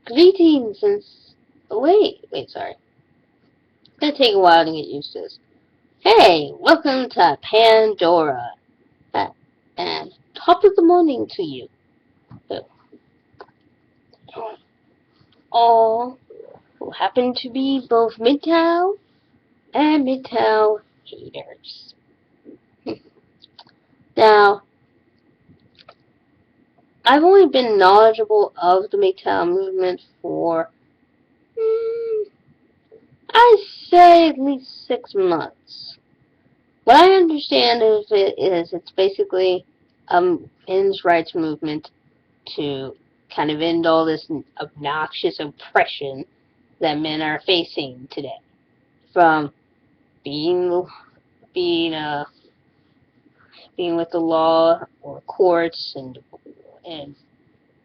Greetings and wait, sorry. It's gonna take a while to get used to this. Hey, welcome to Pandora. Uh, and top of the morning to you. So, all who happen to be both MGTOW and MGTOW haters. Now, I've only been knowledgeable of the MGTOW movement for, I'd say at least 6 months. What I understand of it is it's basically a men's rights movement to kind of end all this obnoxious oppression that men are facing today. From being being with the law or courts and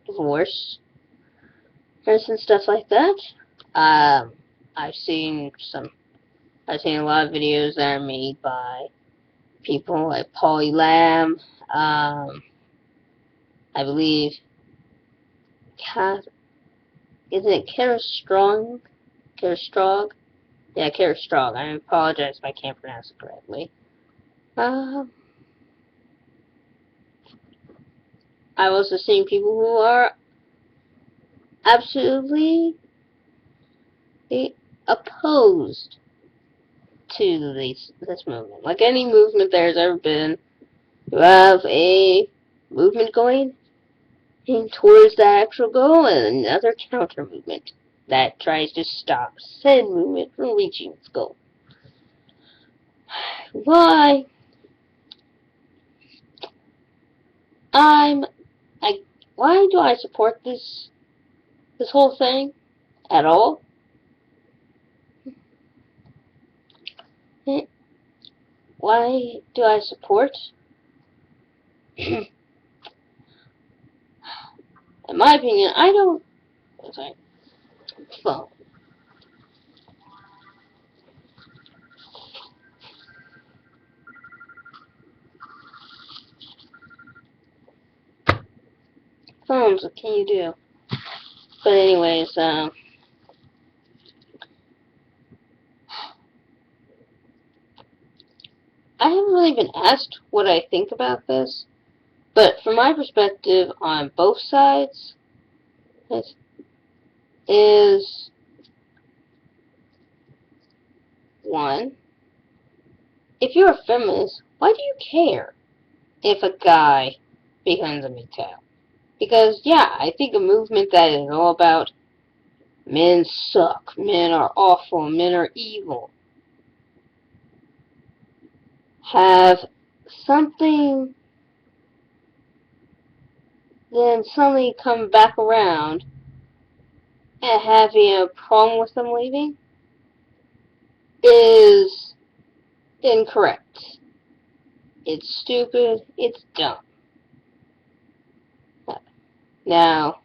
divorce and stuff like that. Um, I've seen a lot of videos that are made by people like Polly Lamb, I believe, isn't it Kara Strong? Kara Strong? Yeah, Kara Strong. I apologize if I can't pronounce it correctly. I've also seen people who are absolutely opposed to this movement. Like any movement there's ever been, you have a movement going towards the actual goal and another counter movement that tries to stop said movement from reaching its goal. Why? I'm I why do I support this whole thing at all? Why do I support? In my opinion, I don't. Sorry, phone. Phones, what can you do? But anyways, I haven't really been asked what I think about this, but from my perspective on both sides, it is one. If you're a feminist, why do you care if a guy becomes a MGTOW? Because, yeah, I think a movement that is all about men suck, men are awful, men are evil, have something, then suddenly come back around and having a problem with them leaving is incorrect. It's stupid, it's dumb. Now,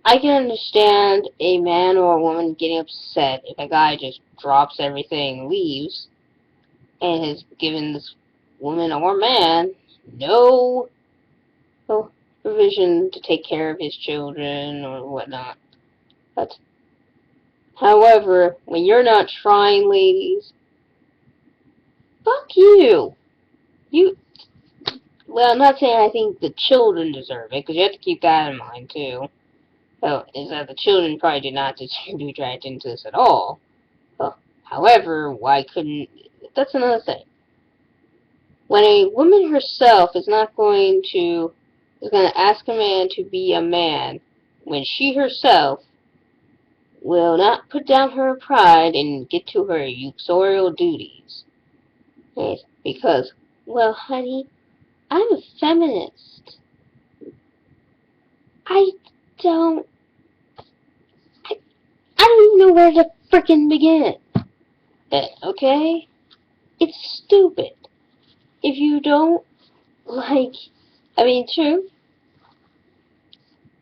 I can understand a man or a woman getting upset if a guy just drops everything and leaves and has given this woman or man no provision to take care of his children or whatnot. But, however, when you're not trying, ladies, fuck you. Well, I'm not saying I think the children deserve it, because you have to keep that in mind, too. Well, is that the children probably did not be dragged into this at all. Well, however, why couldn't... That's another thing. When a woman herself is going to ask a man to be a man, when she herself will not put down her pride and get to her uxorial duties. Right? Because, well, honey, I'm a feminist. I don't... I don't even know where to frickin' begin. Okay? It's stupid. If you don't true.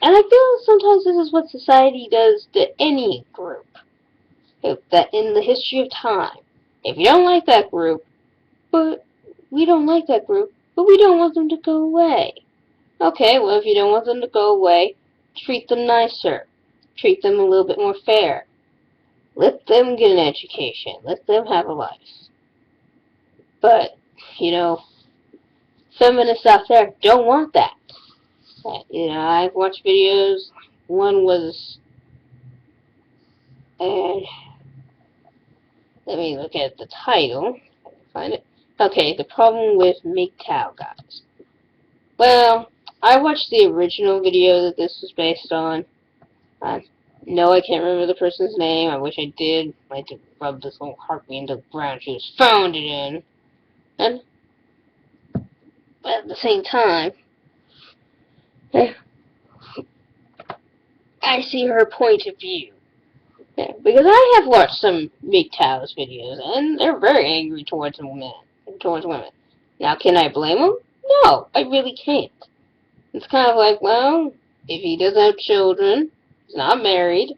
And I feel sometimes this is what society does to any group. That in the history of time. If you don't like that group, but we don't like that group, but we don't want them to go away. Okay, well, if you don't want them to go away, treat them nicer. Treat them a little bit more fair. Let them get an education. Let them have a life. But, you know, feminists out there don't want that. You know, I've watched videos. One was, and let me look at the title. I can find it. Okay, the problem with MGTOW guys. Well, I watched the original video that this was based on. No, I can't remember the person's name. I wish I did. I had to rub this little harpy into the ground she was founded in. And but at the same time, I see her point of view. Yeah, because I have watched some MGTOW's videos, and they're very angry towards women. Now, can I blame them? No, I really can't. It's kind of like, well, if he doesn't have children, he's not married,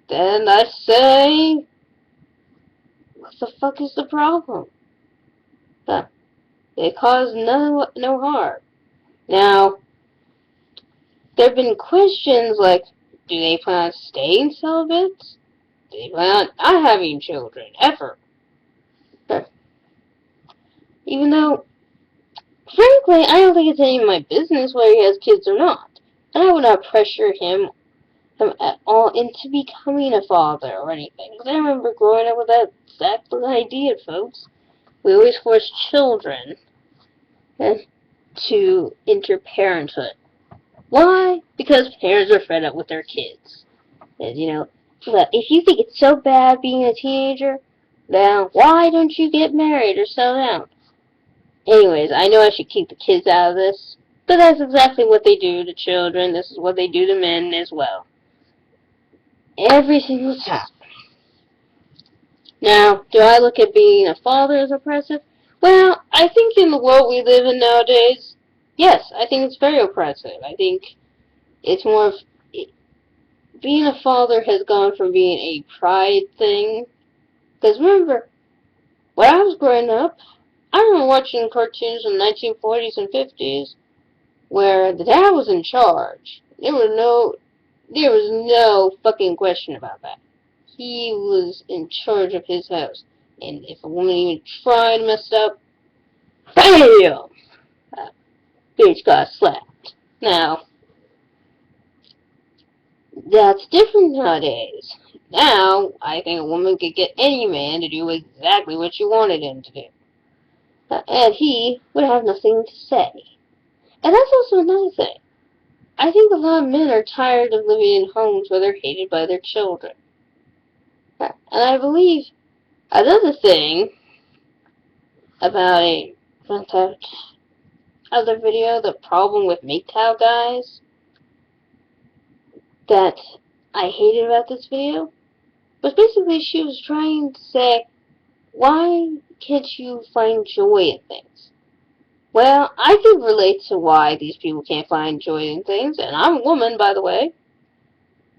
then I say, what the fuck is the problem? They cause no harm. Now, there have been questions like, do they plan on staying celibate? Do they plan on not having children, ever? Even though, frankly, I don't think it's any of my business whether he has kids or not. And I would not pressure him at all into becoming a father or anything. Because I remember growing up with that exact idea, folks. We always force children to enter parenthood. Why? Because parents are fed up with their kids. And, you know, look, if you think it's so bad being a teenager, then why don't you get married or settle down? Anyways, I know I should keep the kids out of this, but that's exactly what they do to children. This is what they do to men as well. Every single time. Now, do I look at being a father as oppressive? Well, I think in the world we live in nowadays, yes, I think it's very oppressive. I think it's more of, being a father has gone from being a pride thing. Because remember, when I was growing up, I remember watching cartoons in the 1940s and 50s where the dad was in charge. There was no fucking question about that. He was in charge of his house. And if a woman even tried to mess up, BAM! Bitch got slapped. Now, that's different nowadays. Now, I think a woman could get any man to do exactly what she wanted him to do. And he would have nothing to say. And that's also another thing. I think a lot of men are tired of living in homes where they're hated by their children. And I believe another thing about that other video, the problem with MGTOW guys, that I hated about this video, was basically she was trying to say, why can't you find joy in things? Well, I can relate to why these people can't find joy in things, and I'm a woman, by the way.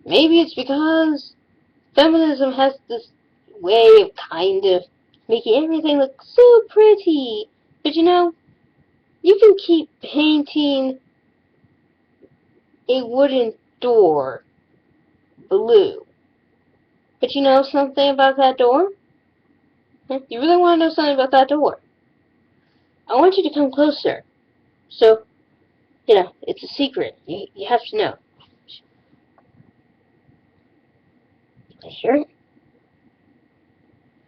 Maybe it's because feminism has this way of kind of making everything look so pretty. But you know, you can keep painting a wooden door blue. But you know something about that door? You really want to know something about that door? I want you to come closer. So, you know, it's a secret. You have to know. You hear it?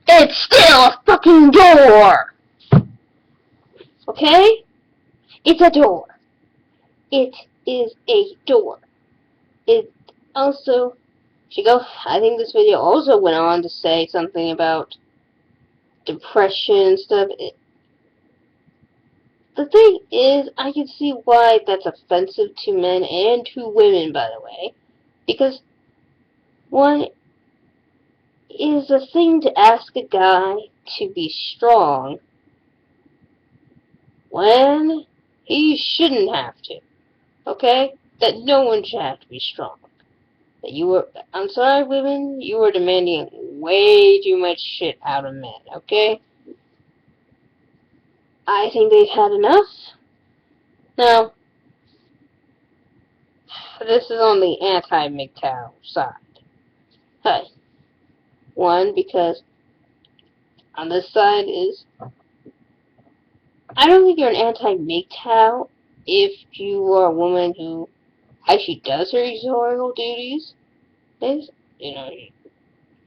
It's still a fucking door! Okay? It's a door. It is a door. It also, I think this video also went on to say something about depression and stuff. The thing is, I can see why that's offensive to men and to women, by the way. Because, one, is a thing to ask a guy to be strong when he shouldn't have to. Okay? That no one should have to be strong. I'm sorry, women, you are demanding way too much shit out of men, okay? I think they've had enough. Now, this is on the anti-MGTOW side. Hey, one, because on this side is, I don't think you're an anti-MGTOW if you are a woman who actually does her exorial duties. Is, you know,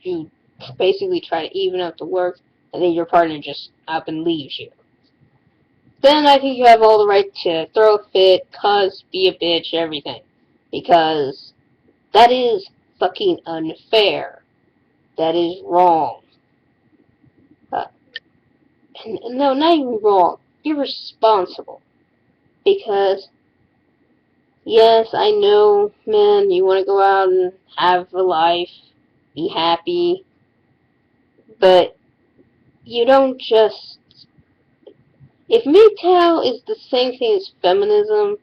you basically try to even up the work, and then your partner just up and leaves you. Then I think you have all the right to throw a fit, cuss, be a bitch, everything. Because that is fucking unfair. That is wrong. Uh, no, not even wrong. Irresponsible. Because, yes, I know, men, you want to go out and have a life, be happy, but you don't just... If MGTOW is the same thing as feminism,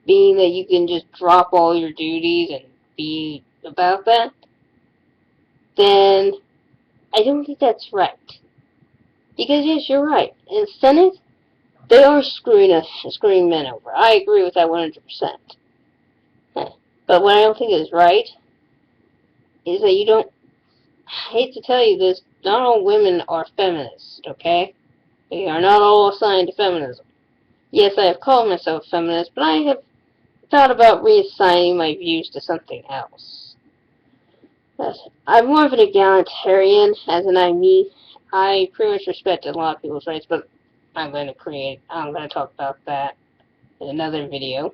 being that you can just drop all your duties and be about that, then I don't think that's right. Because yes, you're right. In the Senate, they are screwing men over. I agree with that 100%. But what I don't think is right is that you don't... I hate to tell you this, not all women are feminists, okay? They are not all assigned to feminism. Yes, I have called myself a feminist, but I have thought about reassigning my views to something else. I'm more of an egalitarian, as in I pretty much respect a lot of people's rights, but I'm going to talk about that in another video.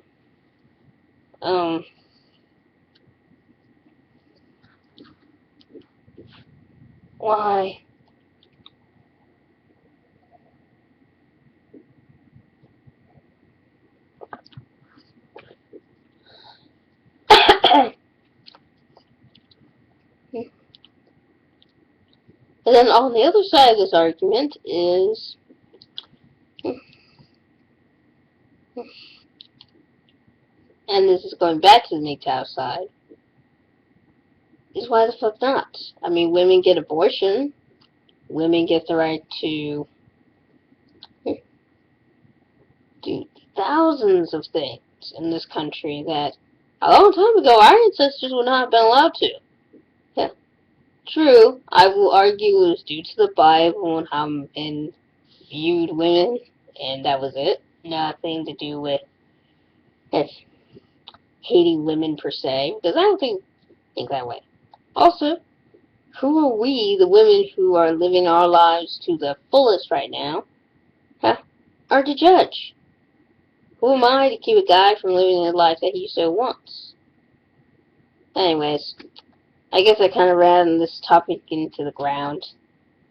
Why? And then on the other side of this argument is, and this is going back to the MGTOW side, is why the fuck not? I mean, women get abortion. Women get the right to do thousands of things in this country that a long time ago our ancestors would not have been allowed to. Yeah. True, I will argue it was due to the Bible and how men viewed women, and that was it. Nothing to do with hating women per se, because I don't think that way. Also, who are we, the women who are living our lives to the fullest right now, are to judge? Who am I to keep a guy from living the life that he so wants? Anyways, I guess I kind of ran this topic into the ground,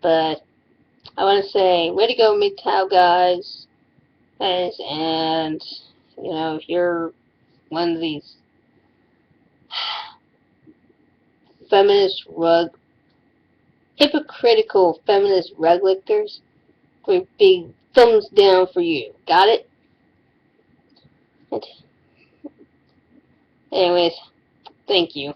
but I want to say, way to go, MGTOW guys, and, you know, if you're one of these feminist hypocritical feminist rug lickers, big thumbs down for you. Got it? Anyways, thank you.